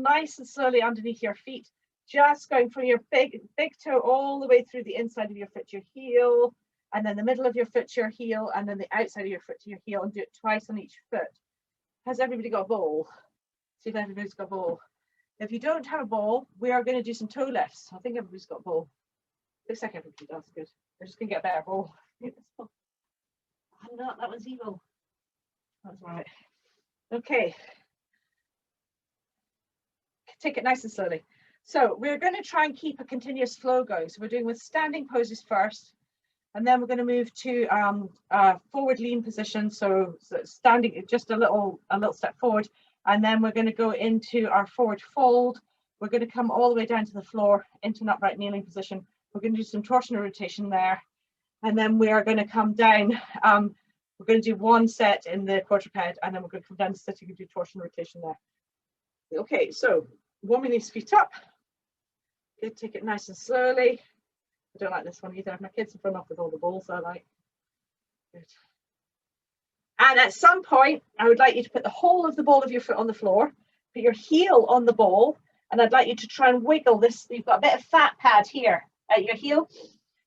nice and slowly underneath your feet, just going from your big toe all the way through the inside of your foot to your heel, and then the middle of your foot to your heel, and then the outside of your foot to your heel, and do it twice on each foot. Has everybody got a ball? See if everybody's got a ball. If you don't have a ball, we are going to do some toe lifts. I think everybody's got a ball. Looks like everybody does. Good. We're just going to get a better ball. I'm not. That one's evil. That's right. Okay. Take it nice and slowly. So we're going to try and keep a continuous flow going. So we're doing with standing poses first, and then we're going to move to forward lean position. So standing just a little step forward, and then we're going to go into our forward fold. We're going to come all the way down to the floor into an upright kneeling position. We're going to do some torsional rotation there, and then we are going to come down. We're going to do one set in the quadruped, and then we're going to come down to sitting and do torsion rotation there. Okay, so warming these feet up. Good, take it nice and slowly. I don't like this one either. My kids have run off with all the balls I like. Good. And at some point, I would like you to put the whole of the ball of your foot on the floor, put your heel on the ball, and I'd like you to try and wiggle this. You've got a bit of fat pad here at your heel.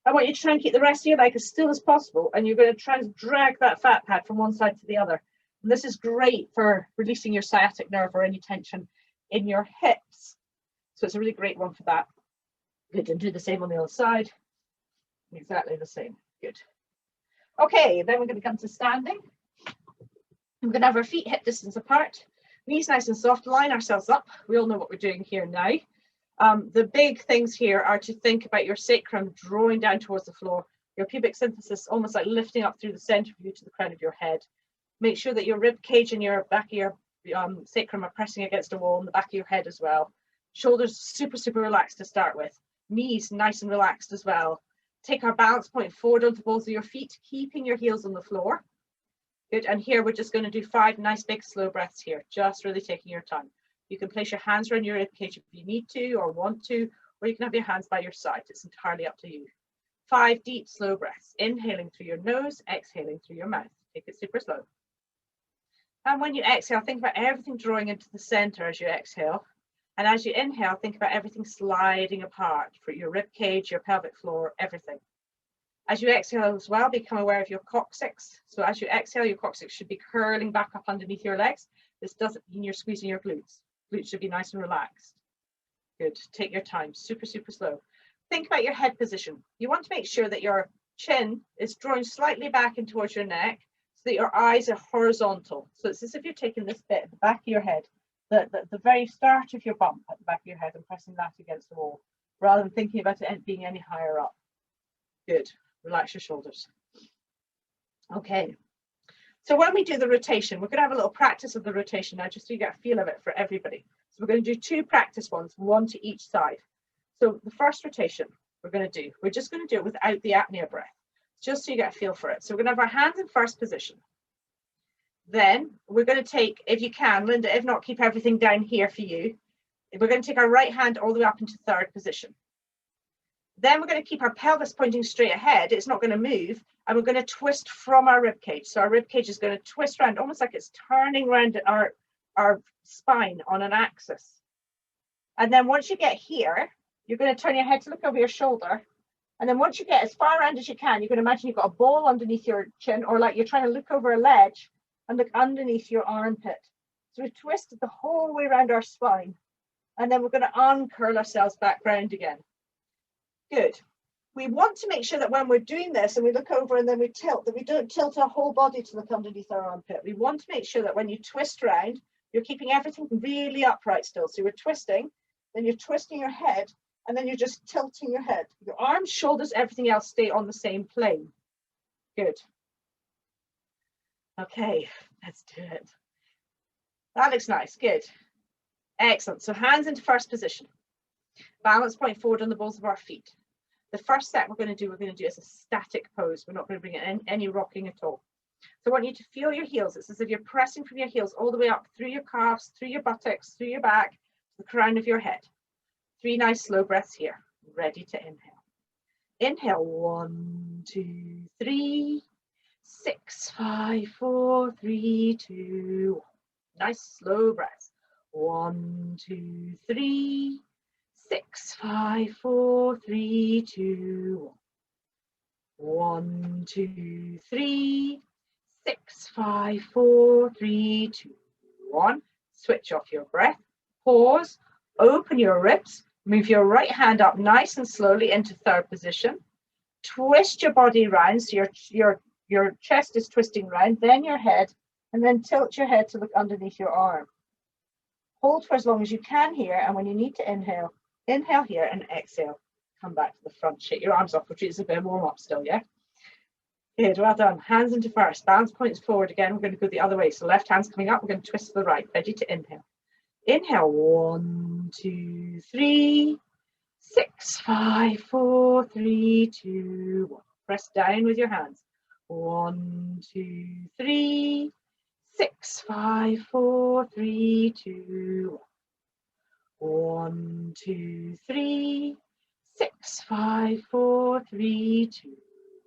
I want you to try and keep the rest of your leg as still as possible, and you're going to try and drag that fat pad from one side to the other. And this is great for releasing your sciatic nerve or any tension in your hips. So it's a really great one for that. Good, and do the same on the other side. Exactly the same. Good. Okay, then we're going to come to standing. We're going to have our feet hip distance apart, knees nice and soft, line ourselves up. We all know what we're doing here now. The big things here are to think about your sacrum drawing down towards the floor, your pubic symphysis almost like lifting up through the center of you to the crown of your head. Make sure that your rib cage and your back of your sacrum are pressing against a wall in the back of your head as well. Shoulders super, super relaxed to start with. Knees nice and relaxed as well. Take our balance point forward onto both of your feet, keeping your heels on the floor. Good, and here we're just going to do 5 nice big slow breaths here, just really taking your time. You can place your hands around your rib cage if you need to or want to, or you can have your hands by your side. It's entirely up to you. 5 deep slow breaths, inhaling through your nose, exhaling through your mouth. Take it super slow. And when you exhale, think about everything drawing into the center as you exhale. And as you inhale, think about everything sliding apart for your rib cage, your pelvic floor, everything. As you exhale as well, become aware of your coccyx. So as you exhale, your coccyx should be curling back up underneath your legs. This doesn't mean you're squeezing your glutes. Glutes should be nice and relaxed. Good, take your time, super, super slow. Think about your head position. You want to make sure that your chin is drawing slightly back in towards your neck so that your eyes are horizontal. So it's as if you're taking this bit at the back of your head, the very start of your bump at the back of your head and pressing that against the wall, rather than thinking about it being any higher up. Good, relax your shoulders. Okay, so when we do the rotation, we're going to have a little practice of the rotation now, just so you get a feel of it for everybody. So we're going to do 2 practice ones, 1 to each side. So the first rotation we're just going to do it without the apnea breath, just so you get a feel for it. So we're going to have our hands in first position. Then we're going to take, if you can, Linda, if not, keep everything down here for you. We're going to take our right hand all the way up into 3rd position. Then we're going to keep our pelvis pointing straight ahead. It's not going to move. And we're going to twist from our rib cage. So our rib cage is going to twist around, almost like it's turning around our spine on an axis. And then once you get here, you're going to turn your head to look over your shoulder. And then once you get as far around as you can, you're going to imagine you've got a ball underneath your chin, or like you're trying to look over a ledge and look underneath your armpit. So we've twisted the whole way around our spine. And then we're going to uncurl ourselves back round again. Good. We want to make sure that when we're doing this and we look over and then we tilt, that we don't tilt our whole body to look underneath our armpit. We want to make sure that when you twist around, you're keeping everything really upright still. So you're twisting, then you're twisting your head, and then you're just tilting your head. Your arms, shoulders, everything else stay on the same plane. Good. Okay, let's do it. That looks nice. Good. Excellent. So hands into first position. Balance point forward on the balls of our feet. The first set we're going to do as a static pose. We're not going to bring in any rocking at all. So I want you to feel your heels. It's as if you're pressing from your heels all the way up through your calves, through your buttocks, through your back, to the crown of your head. 3 nice slow breaths here. Ready to inhale. Inhale, 1, 2, 3, 6, 5, 4, 3, 2. Nice slow breaths. 1, 2, 3, 6, 5, 4, 3, 2, 1, 2, 3, 6, 5, 4, 3, 2, 1. Switch off your breath. Pause. Open your ribs. Move your right hand up nice and slowly into third position. Twist your body round so your chest is twisting round, then your head, and then tilt your head to look underneath your arm. Hold for as long as you can here, and when you need to inhale, inhale here and exhale. Come back to the front, shake your arms off, which is a bit of warm up still, yeah? Good, well done. Hands into first, balance points forward again. We're going to go the other way. So left hand's coming up, we're going to twist to the right, ready to inhale. Inhale, 1, 2, 3, 6, 5, 4, 3, 2, 1. Press down with your hands. 1, 2, 3, 6, 5, 4, 3, 2, 1, 2, 3, 6, 5, 4, 3, 2,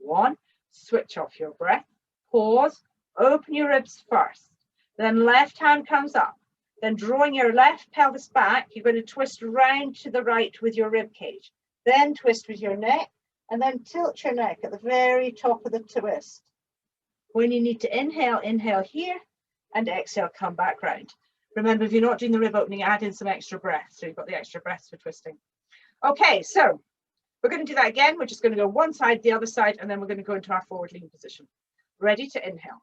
1. Switch off your breath. Pause. Open your ribs first. Then left hand comes up. Then drawing your left pelvis back, you're going to twist round to the right with your rib cage. Then twist with your neck, and then tilt your neck at the very top of the twist. When you need to inhale, inhale here, and exhale, come back round. Remember, if you're not doing the rib opening, add in some extra breath. So you've got the extra breaths for twisting. Okay, so we're going to do that again. We're just going to go one side, the other side, and then we're going to go into our forward lean position. Ready to inhale.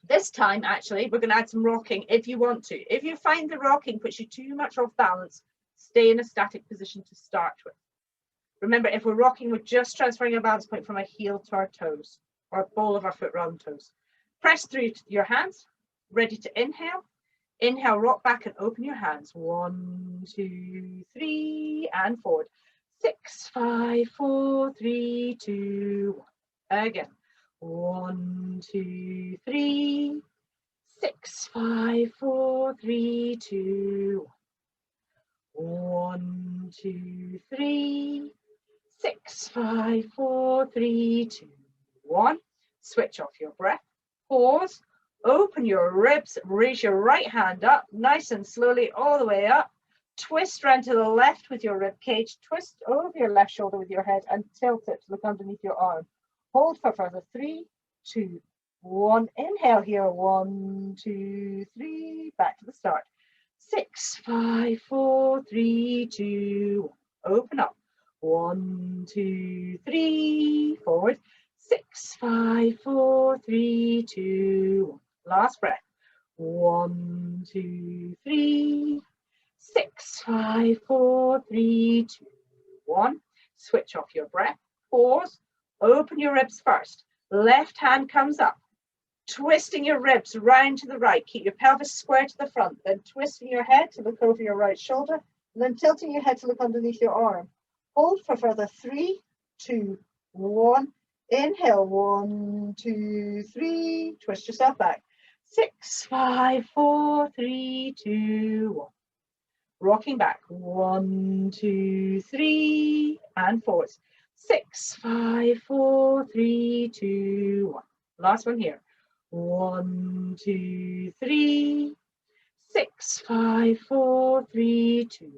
This time, actually, we're going to add some rocking if you want to. If you find the rocking puts you too much off balance, stay in a static position to start with. Remember, if we're rocking, we're just transferring our balance point from our heel to our toes, or a ball of our foot round toes. Press through your hands, ready to inhale. Inhale, rock back and open your hands. 1, 2, 3, and forward. 6, 5, 4, 3, 2, 1. Again. 1, 2, 3, 6, 5, 4, 3, 2, 1, 2, 3, 6, 5, 4, 3, 2, 1. Switch off your breath. Pause. Open your ribs. Raise your right hand up, nice and slowly, all the way up. Twist round to the left with your rib cage. Twist over your left shoulder with your head and tilt it to look underneath your arm. Hold for further 3, 2, 1. Inhale here. 1, 2, 3. Back to the start. 6, 5, 4, 3, 2, 1. Open up. 1, 2, 3. Forward. 6, 5, 4, 3, 2, 1. Last breath. 1, 2, 3. 6, 5, 4, 3, 2, 1. Switch off your breath. Pause. Open your ribs first. Left hand comes up. Twisting your ribs round to the right. Keep your pelvis square to the front. Then twisting your head to look over your right shoulder. And then tilting your head to look underneath your arm. Hold for further 3, 2, 1. Inhale. 1, 2, 3. Twist yourself back. 6, 5, 4, 3, 2, 1. Rocking back. 1, 2, 3. And forwards. 6, 5, 4, 3, 2, 1. Last one here. 1, 2, 3. 6, 5, 4, 3, 2,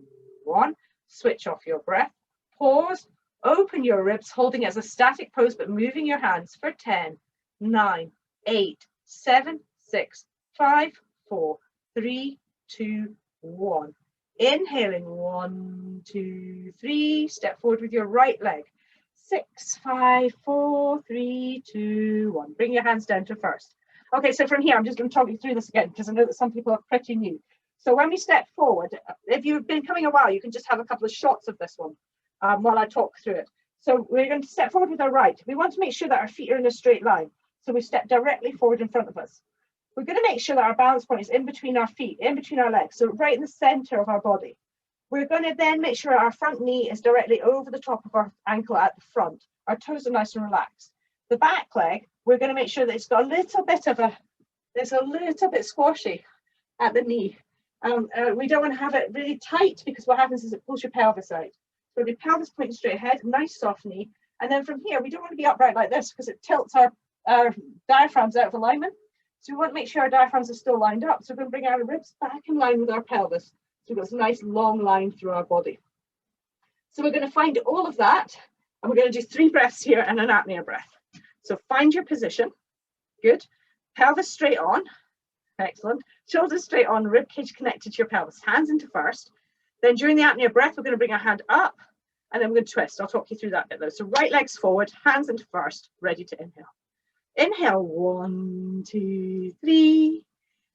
1. Switch off your breath. Pause. Open your ribs, holding it as a static pose, but moving your hands for 10, 9, 8, 7, 6, 5, 4, 3, 2, 1. Inhaling. 1, 2, 3. Step forward with your right leg. 6, 5, 4, 3, 2, 1. Bring your hands down to first. Okay, so from here, I'm just going to talk you through this again because I know that some people are pretty new. So when we step forward, if you've been coming a while, you can just have a couple of shots of this one while I talk through it. So we're going to step forward with our right. We want to make sure that our feet are in a straight line. So we step directly forward in front of us. We're going to make sure that our balance point is in between our feet, in between our legs, so right in the center of our body. We're going to then make sure our front knee is directly over the top of our ankle at the front. Our toes are nice and relaxed. The back leg, we're going to make sure that it's got a little bit of it's a little bit squashy at the knee. We don't want to have it really tight because what happens is it pulls your pelvis out. So the pelvis pointing straight ahead, nice soft knee. And then from here, we don't want to be upright like this because it tilts our diaphragms out of alignment. So we want to make sure our diaphragms are still lined up. So we're going to bring our ribs back in line with our pelvis. So we've got this nice long line through our body. So we're going to find all of that, and we're going to do 3 breaths here and an apnea breath. So find your position. Good. Pelvis straight on. Excellent. Shoulders straight on, rib cage connected to your pelvis. Hands into first. Then during the apnea breath, we're going to bring our hand up, and then we're going to twist. I'll talk you through that bit though. So right legs forward, hands into first, ready to inhale. Inhale, 1, 2, 3,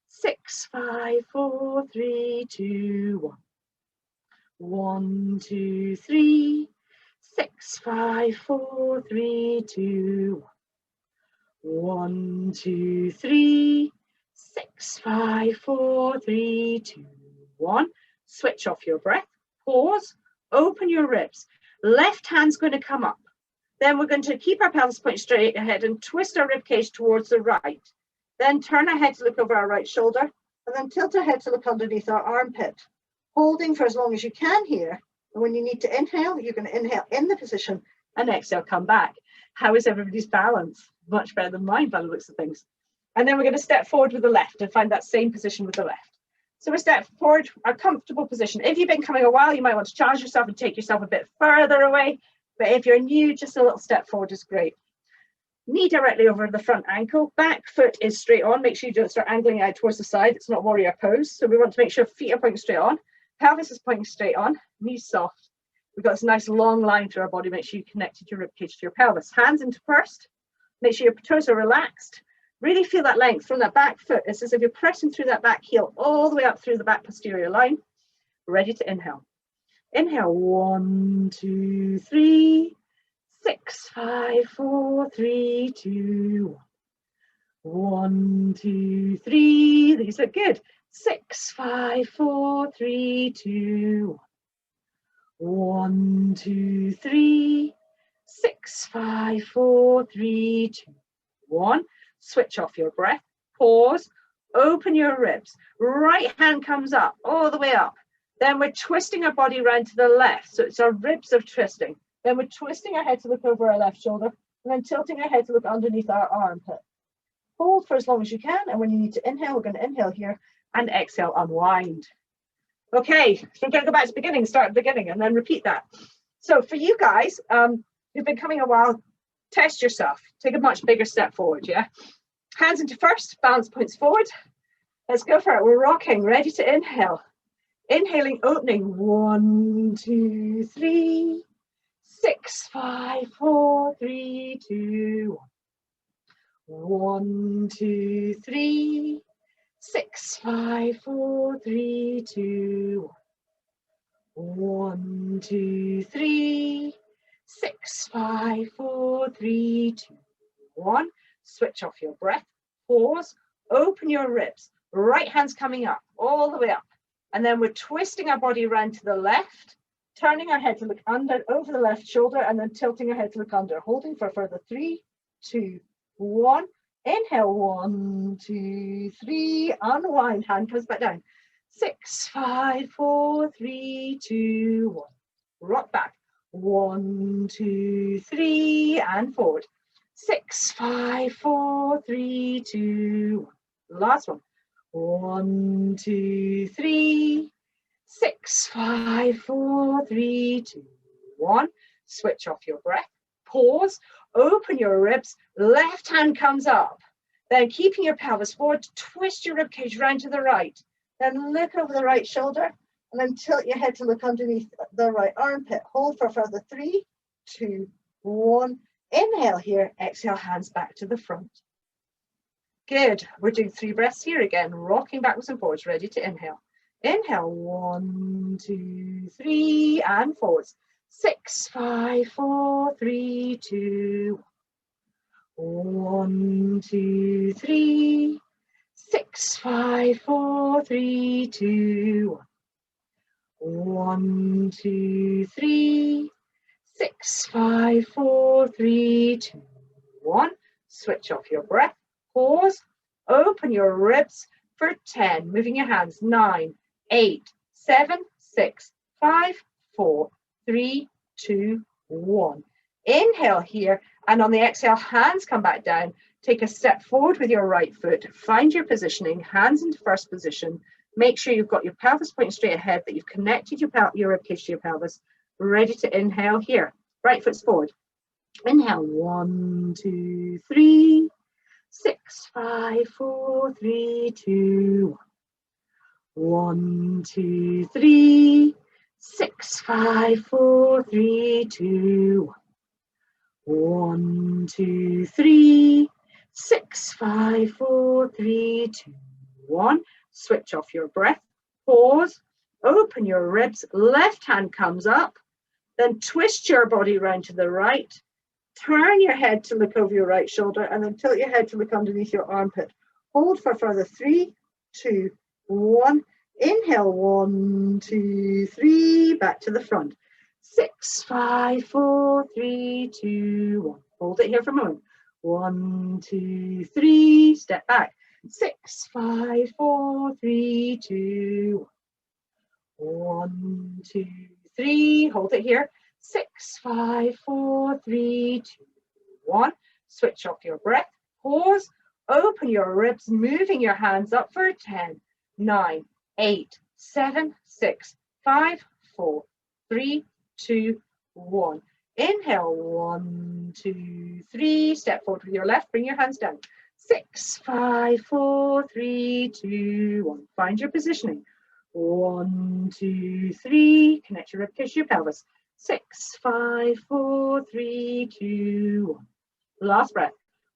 6, 5, 4, 3, 2, 1. 1, 2, 3, 6, 5, 4, 3, 2, 1. 1, 2, 3, 6, 5, 4, 3, 2, 1. Switch off your breath. Pause. Open your ribs. Left hand's going to come up. Then we're going to keep our pelvis point straight ahead and twist our rib cage towards the right. Then turn our head to look over our right shoulder, and then tilt our head to look underneath our armpit. Holding for as long as you can here. And when you need to inhale, you're going to inhale in the position and exhale, come back. How is everybody's balance? Much better than mine by the looks of things. And then we're going to step forward with the left and find that same position with the left. So we step forward, a comfortable position. If you've been coming a while, you might want to challenge yourself and take yourself a bit further away. But if you're new, just a little step forward is great. Knee directly over the front ankle. Back foot is straight on. Make sure you don't start angling out towards the side. It's not warrior pose. So we want to make sure feet are pointing straight on. Pelvis is pointing straight on. Knees soft. We've got this nice long line through our body. Make sure you connected your rib cage to your pelvis. Hands into first. Make sure your toes are relaxed. Really feel that length from that back foot. It's as if you're pressing through that back heel all the way up through the back posterior line. Ready to inhale. Inhale, 1, 2, 3, 6, 5, 4, 3, 2, 1, 2, 3. These look good. 6, 5, 4, 3, 2, 1, 2, 3, 6, 5, 4, 3, 2, 1. Switch off your breath. Pause. Open your ribs. Right hand comes up, all the way up. Then we're twisting our body around to the left. So it's our ribs are twisting. Then we're twisting our head to look over our left shoulder, and then tilting our head to look underneath our armpit. Hold for as long as you can. And when you need to inhale, we're going to inhale here and exhale, unwind. Okay, so we're going to go back to the beginning, start at the beginning, and then repeat that. So for you guys who've been coming a while, test yourself. Take a much bigger step forward, yeah? Hands into first, balance points forward. Let's go for it. We're rocking, ready to inhale. Inhaling, opening, 1, 2, 3, 6, 5, 4, 3, 2, 1, 2, 3, 6, 5, 4, 3, 2, 1, 2, 3, 6, 5, 4, 3, 2, 1. Switch off your breath. Pause. Open your ribs. Right hand's coming up, all the way up. And then we're twisting our body around to the left, turning our head to look under, over the left shoulder, and then tilting our head to look under. Holding for a further 3, 2, 1. Inhale, 1, 2, 3. Unwind. Hand comes back down. 6, 5, 4, 3, 2, 1. Rock back. 1, 2, 3, and forward. 6, 5, 4, 3, 2, 1. Last one. 1, 2, 3, 6, 5, 4, 3, 2, 1. Switch off your breath. Pause. Open your ribs. Left hand comes up. Then keeping your pelvis forward, twist your rib cage round to the right. Then look over the right shoulder, and then tilt your head to look underneath the right armpit. Hold for a further 3, 2, 1. Inhale here. Exhale, hands back to the front. Good. We're doing 3 breaths here again, rocking backwards and forwards, ready to inhale. Inhale, 1, 2, 3, and forwards. 6, 5, 4, 3, 2, 1, 2, 3, 6, 5, 4, 3, 2, 1, 2, 3, 6, 5, 4, 3, 2, 1. Switch off your breath. Pause. Open your ribs for 10. Moving your hands. 9, 8, 7, 6, 5, 4, 3, 2, 1. Inhale here, and on the exhale, hands come back down. Take a step forward with your right foot, find your positioning, hands into first position. Make sure you've got your pelvis pointing straight ahead, that you've connected your ribcage to your pelvis, ready to inhale here. Right foot's forward. Inhale, 1, 2, 3, 6, 5, 4, 3, 2, 1, 2, 3, 6, 5, 4, 3, 2, 1, 2, 3, 6, 5, 4, 3, 2, 1. Switch off your breath. Pause. Open your ribs. Left hand comes up. Then twist your body round to the right. Turn your head to look over your right shoulder, and then tilt your head to look underneath your armpit. Hold for further 3, 2, 1. Inhale, 1, 2, 3. Back to the front. 6, 5, 4, 3, 2, 1. Hold it here for a moment. 1, 2, 3. Step back. 6, 5, 4, 3, 2, 1, 2, 3. Hold it here. 6, 5, 4, 3, 2, 1. Switch off your breath. Pause. Open your ribs, moving your hands up for 10, 9, 8, 7, 6, 5, 4, 3, 2, 1. Inhale, 1, 2, 3. Step forward with your left. Bring your hands down. 6, 5, 4, 3, 2, 1. Find your positioning. 1, 2, 3. Connect your ribcage to your pelvis. 6, 5, 4, 3, 2, 1. Last breath.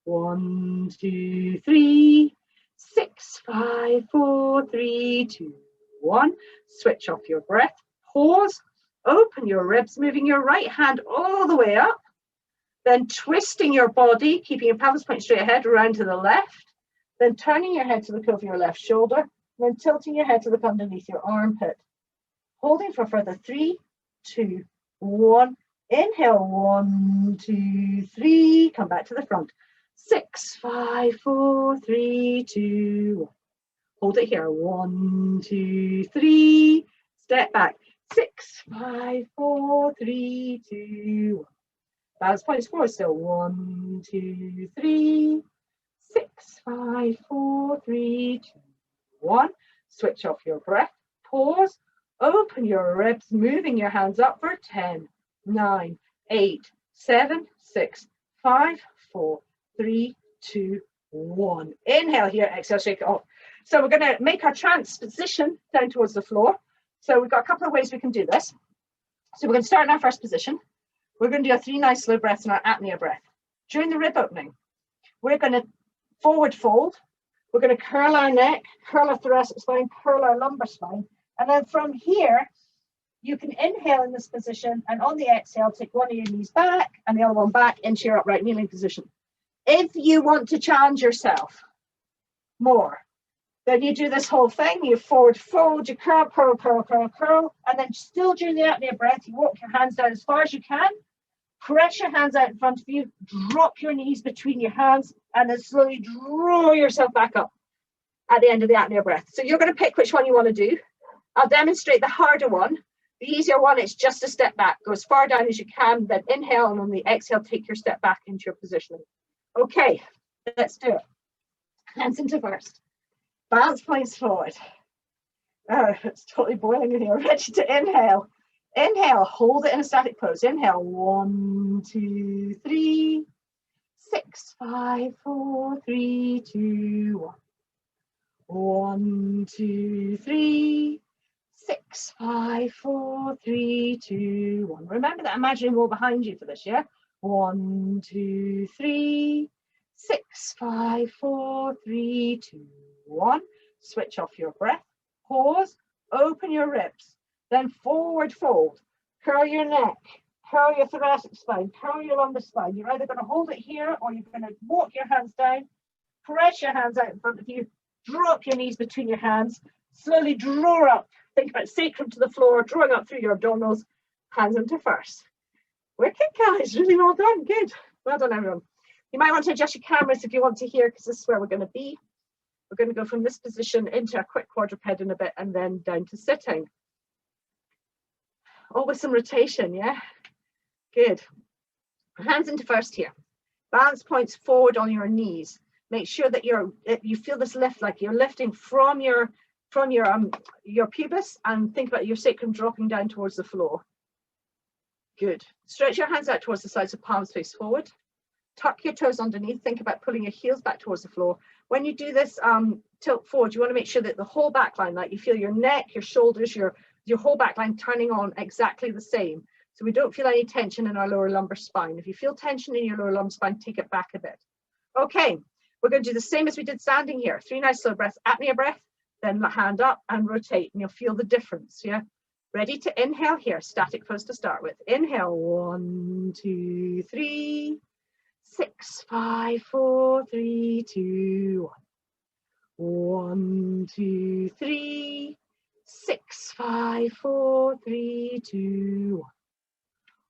1, 2, 3. 6, 5, 4, 3, 2, 1. Switch off your breath. Pause. Open your ribs, moving your right hand all the way up. Then twisting your body, keeping your pelvis point straight ahead, around to the left. Then turning your head to look over your left shoulder. Then tilting your head to look underneath your armpit. Holding for further 3, 2, 1. Inhale, 1, 2, 3. Come back to the front. 6, 5, 4, 3, 2, 1. Hold it here. 1, 2, 3. Step back. 6, 5, 4, 3, 2, 1. Balance points forward still. 1, 2, 3. 6, 5, 4, 3, 2, 1. Switch off your breath. Pause. Open your ribs, moving your hands up for 10, 9, 8, 7, 6, 5, 4, 3, 2, 1. Inhale here, exhale, shake it off. So we're going to make our transposition down towards the floor. So we've got a couple of ways we can do this. So we're going to start in our first position. We're going to do our 3 nice slow breaths and our apnea breath. During the rib opening, we're going to forward fold. We're going to curl our neck, curl our thoracic spine, curl our lumbar spine. And then from here, you can inhale in this position, and on the exhale, take one of your knees back and the other one back into your upright kneeling position. If you want to challenge yourself more, then you do this whole thing. You forward fold, you curl, curl, curl, curl, curl, and then still during the apnea breath, you walk your hands down as far as you can. Press your hands out in front of you, drop your knees between your hands, and then slowly draw yourself back up at the end of the apnea breath. So you're going to pick which one you want to do. I'll demonstrate the harder one. The easier one, it's just a step back. Go as far down as you can, then inhale, and on the exhale, take your step back into your positioning. Okay, let's do it. Hands into first. Balance points forward. Oh, it's totally boiling in here. Ready to inhale. Inhale, hold it in a static pose. Inhale, 1, 2, 3, 6, 5, 4, 3, 2, 1. 1, 2, 3, 6, 5, 4, 3, 2, 1. Remember that imaginary wall behind you for this, yeah? 1, 2, 3, 6, 5, 4, 3, 2, 1. Switch off your breath. Pause. Open your ribs. Then forward fold. Curl your neck. Curl your thoracic spine. Curl your lumbar spine. You're either going to hold it here or you're going to walk your hands down. Press your hands out in front of you. Drop your knees between your hands. Slowly draw up. Think about sacrum to the floor, drawing up through your abdominals. Hands into first. Wicked, guys. Really well done. Good. Well done, everyone. You might want to adjust your cameras if you want to hear, because this is where we're going to be. We're going to go from this position into a quick quadruped in a bit and then down to sitting. All with some rotation, yeah? Good. Hands into first here. Balance points forward on your knees. Make sure that you feel this lift, like you're lifting from your pubis, and think about your sacrum dropping down towards the floor. Good. Stretch your hands out towards the sides, of palms face forward. Tuck your toes underneath. Think about pulling your heels back towards the floor. When you do this tilt forward, you want to make sure that the whole back line, like you feel your neck, your shoulders, your whole back line turning on exactly the same. So we don't feel any tension in our lower lumbar spine. If you feel tension in your lower lumbar spine, take it back a bit. Okay, we're going to do the same as we did standing here. 3 nice slow breaths, apnea breath, then hand up and rotate, and you'll feel the difference, yeah? Ready to inhale here, static pose to start with. Inhale, 1, 2, 3, 6, 5, 4, 3, 2, 1. 1, 2, 3, 6, 5, 4, 3, 2, 1.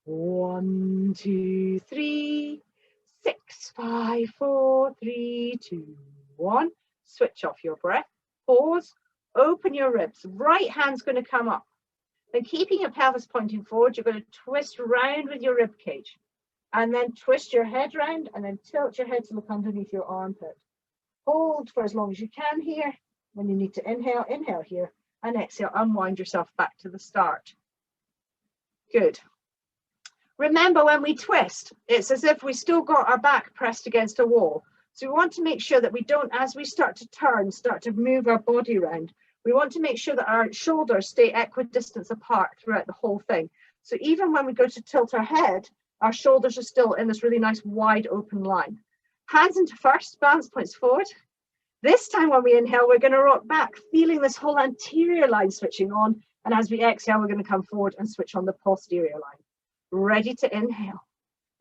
1, 2, 3, 6, 5, 4, 3, 2, 1. Switch off your breath. Pause. Open your ribs. Right hand's going to come up. Then keeping your pelvis pointing forward, you're going to twist round with your rib cage. And then twist your head round and then tilt your head to look underneath your armpit. Hold for as long as you can here. When you need to inhale, inhale here. And exhale, unwind yourself back to the start. Good. Remember, when we twist, it's as if we still got our back pressed against a wall. So we want to make sure that we don't, as we start to turn, start to move our body around, we want to make sure that our shoulders stay equidistant apart throughout the whole thing. So even when we go to tilt our head, our shoulders are still in this really nice wide open line. Hands into first, balance points forward. This time when we inhale, we're going to rock back, feeling this whole anterior line switching on. And as we exhale, we're going to come forward and switch on the posterior line. Ready to inhale.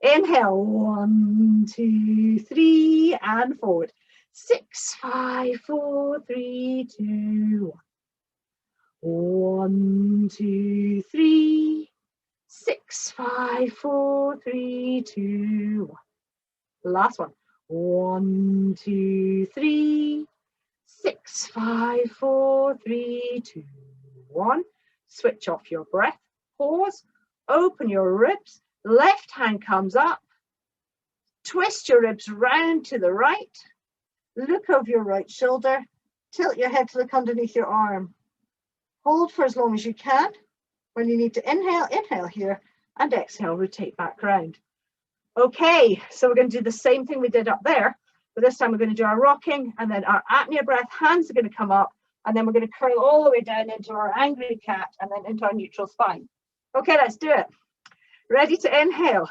Inhale, 1, 2, 3, and forward. 6, 5, 4, 3, 2, 1. 1, 2, 3, 6, 5, 4, 3, 2, 1. Last one. 1, 2, 3, 6, 5, 4, 3, 2, 1. Switch off your breath. Pause. Open your ribs. Left hand comes up. Twist your ribs round to the right. Look over your right shoulder. Tilt your head to look underneath your arm. Hold for as long as you can. When you need to inhale, inhale here, and exhale, rotate back round. Okay, so we're going to do the same thing we did up there, but this time we're going to do our rocking, and then our apnea breath. Hands are going to come up, and then we're going to curl all the way down into our angry cat, and then into our neutral spine. Okay, let's do it. Ready to inhale.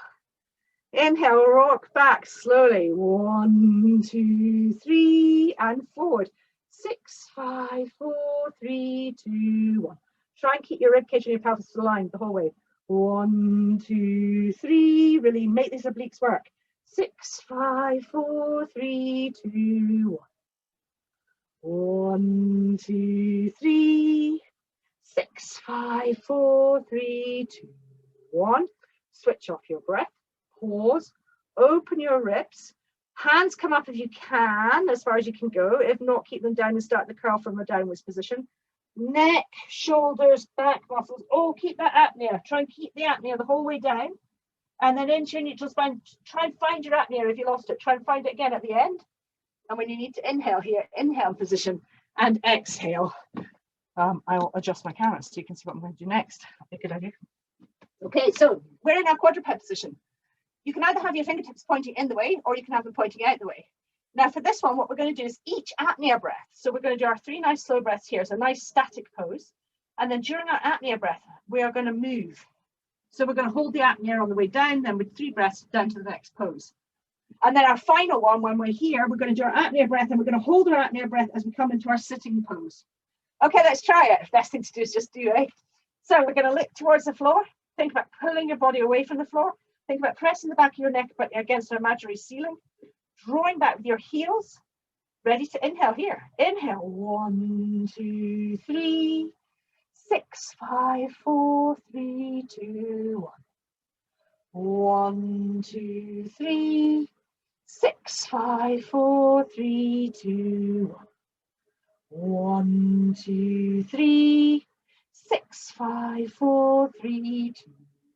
Inhale, rock back slowly. 1, 2, 3, and forward. 6, 5, 4, 3, 2, 1. Try and keep your ribcage and your pelvis aligned the whole way. 1, 2, 3. Really make these obliques work. 6, 5, 4, 3, 2, 1. 1, 2, 3. 6, 5, 4, 3, 2, 1. Switch off your breath. Pause. Open your ribs. Hands come up if you can, as far as you can go. If not, keep them down and start the curl from a downwards position. Neck, shoulders, back muscles. Oh, keep that apnea. Try and keep the apnea the whole way down. And then into your neutral spine. Try and find your apnea if you lost it. Try and find it again at the end. And when you need to inhale here, inhale position and exhale. I'll adjust my camera so you can see what I'm going to do next. A good idea. Okay, so we're in our quadruped position. You can either have your fingertips pointing in the way, or you can have them pointing out the way. Now for this one, what we're going to do is each apnea breath. So we're going to do our 3 nice slow breaths here. So a nice static pose. And then during our apnea breath, we are going to move. So we're going to hold the apnea on the way down, then with 3 breaths down to the next pose. And then our final one, when we're here, we're going to do our apnea breath, and we're going to hold our apnea breath as we come into our sitting pose. Okay, let's try it. Best thing to do is just do it. So we're going to look towards the floor. Think about pulling your body away from the floor. Think about pressing the back of your neck against an imaginary ceiling. Drawing back with your heels. Ready to inhale here. Inhale. 1, 2, 3. 6, 5, 4, 3, 2, 1. 1, 2, 3. 6, 5, 4, 3, 2, 1. 1, 2, 3. 6, 5, 4, 3, 2,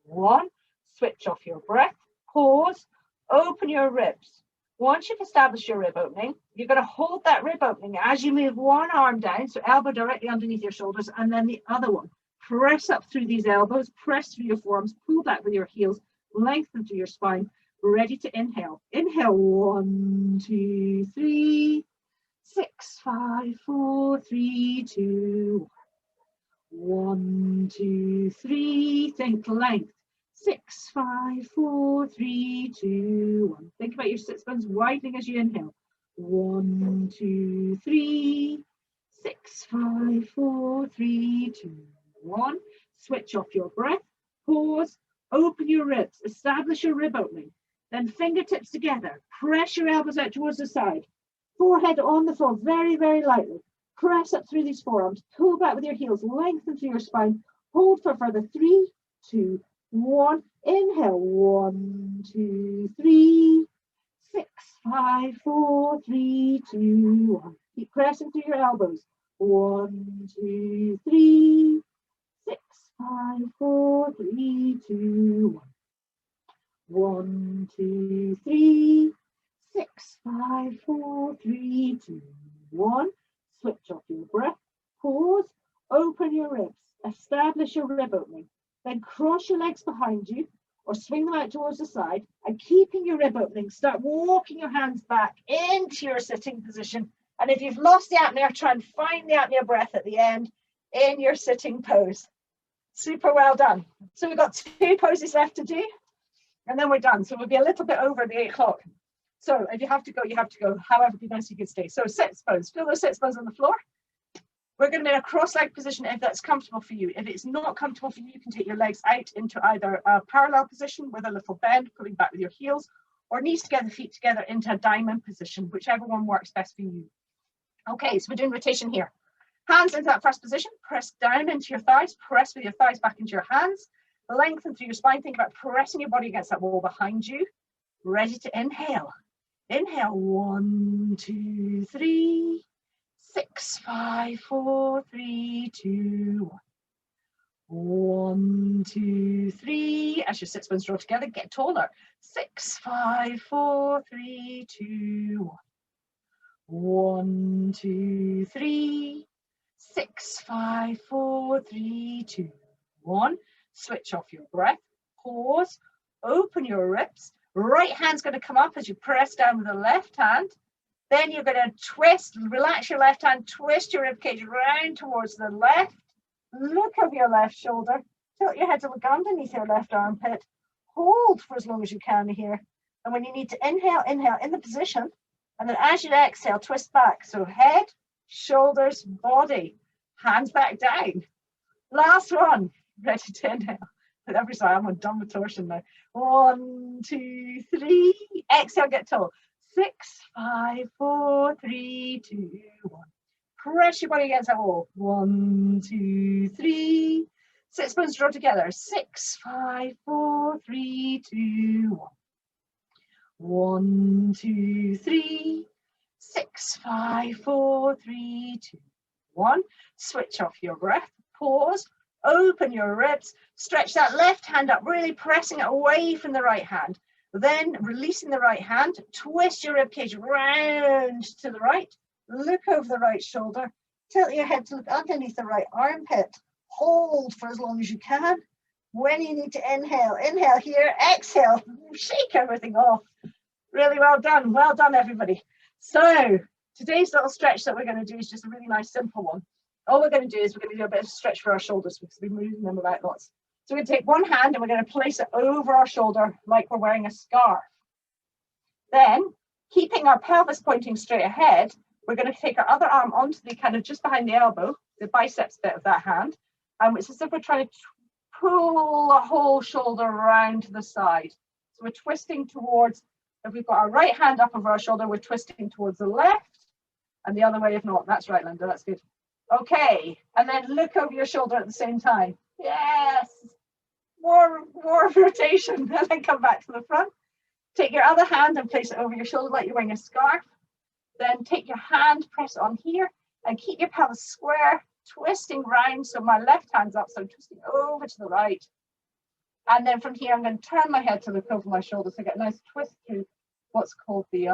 1. Switch off your breath. Pause. Open your ribs. Once you've established your rib opening, you're going to hold that rib opening as you move one arm down, so elbow directly underneath your shoulders, and then the other one. Press up through these elbows, press through your forearms, pull back with your heels, lengthen through your spine, ready to inhale. Inhale, 1, 2, 3, 6, 5, 4, 3, 2, 1, 2, 3, think length. 6, 5, 4, 3, 2, 1. Think about your sit bones widening as you inhale. 1, 2, 3, 6, 5, 4, 3, 2, 1. Switch off your breath. Pause. Open your ribs. Establish your rib opening. Then fingertips together. Press your elbows out towards the side. Forehead on the floor, very, very lightly. Press up through these forearms. Pull back with your heels. Lengthen through your spine. Hold for further 3, 2, 1. Inhale. 1, 2, 3, 6, 5, 4, 3, 2, 1. Keep pressing through your elbows. 1, 2, 3, 6, 5, 4, 3, 2, 1. 1, 2, 3, 6, 5, 4, 3, 2, 1. Switch off your breath. Pause. Open your ribs. Establish your rib opening. Then cross your legs behind you or swing them out towards the side, and keeping your rib opening, start walking your hands back into your sitting position. And if you've lost the apnea, try and find the apnea breath at the end in your sitting pose. Super well done. So we've got 2 poses left to do, and then we're done. So we'll be a little bit over the 8 o'clock. So if you have to go, you have to go. However, it'd be nice if you could stay. So sit bones. Feel those sit bones on the floor. We're going to be in a cross-leg position if that's comfortable for you. If it's not comfortable for you, you can take your legs out into either a parallel position with a little bend, pulling back with your heels, or knees together, feet together into a diamond position, whichever one works best for you. Okay, so we're doing rotation here. Hands into that first position, press down into your thighs, press with your thighs back into your hands, lengthen through your spine, think about pressing your body against that wall behind you. Ready to inhale. Inhale, 1, 2, 3, 6, 5, 4, 3, 2, 1. 1, 2, 3. As your sit bones draw together, get taller. 6, 5, 4, 3, 2, 1. 1, 2, 3. 6, 5, 4, 3, 2, 1. Switch off your breath. Pause. Open your ribs. Right hand's going to come up as you press down with the left hand. Then you're going to twist, relax your left hand, twist your ribcage round towards the left. Look over your left shoulder. Tilt your head to look underneath your left armpit. Hold for as long as you can here. And when you need to inhale, inhale in the position. And then as you exhale, twist back. So head, shoulders, body, hands back down. Last one. Ready to inhale. Every side, I'm done with torsion now. 1, 2, 3. Exhale, get tall. 6, 5, 4, 3, 2, 1. Press your body against that wall. 1, 2, 3. Sit bones draw together. 6, 5, 4, 3, 2, 1. 1, 2, 3. 6, 5, 4, 3, 2, 1. Switch off your breath. Pause. Open your ribs. Stretch that left hand up, really pressing it away from the right hand. Then releasing the right hand, twist your ribcage round to the right, look over the right shoulder, tilt your head to look underneath the right armpit, hold for as long as you can. When you need to inhale, inhale here, exhale, shake everything off. Really well done everybody. So today's little stretch that we're going to do is just a really nice simple one. All we're going to do is we're going to do a bit of stretch for our shoulders because we're moving them about lots. So we're going to take one hand and we're going to place it over our shoulder like we're wearing a scarf. Then, keeping our pelvis pointing straight ahead, we're going to take our other arm onto the kind of just behind the elbow, the biceps bit of that hand. And it's as if we're trying to pull the whole shoulder around to the side. So we're twisting towards, if we've got our right hand up over our shoulder, we're twisting towards the left. And the other way if not. That's right, Linda, that's good. Okay, and then look over your shoulder at the same time. Yes, more rotation, and then come back to the front. Take your other hand and place it over your shoulder like you're wearing a scarf. Then take your hand, press it on here, and keep your pelvis square, twisting round. So my left hand's up, so I'm twisting over to the right. And then from here, I'm going to turn my head to look over my shoulders. So I get a nice twist through what's called the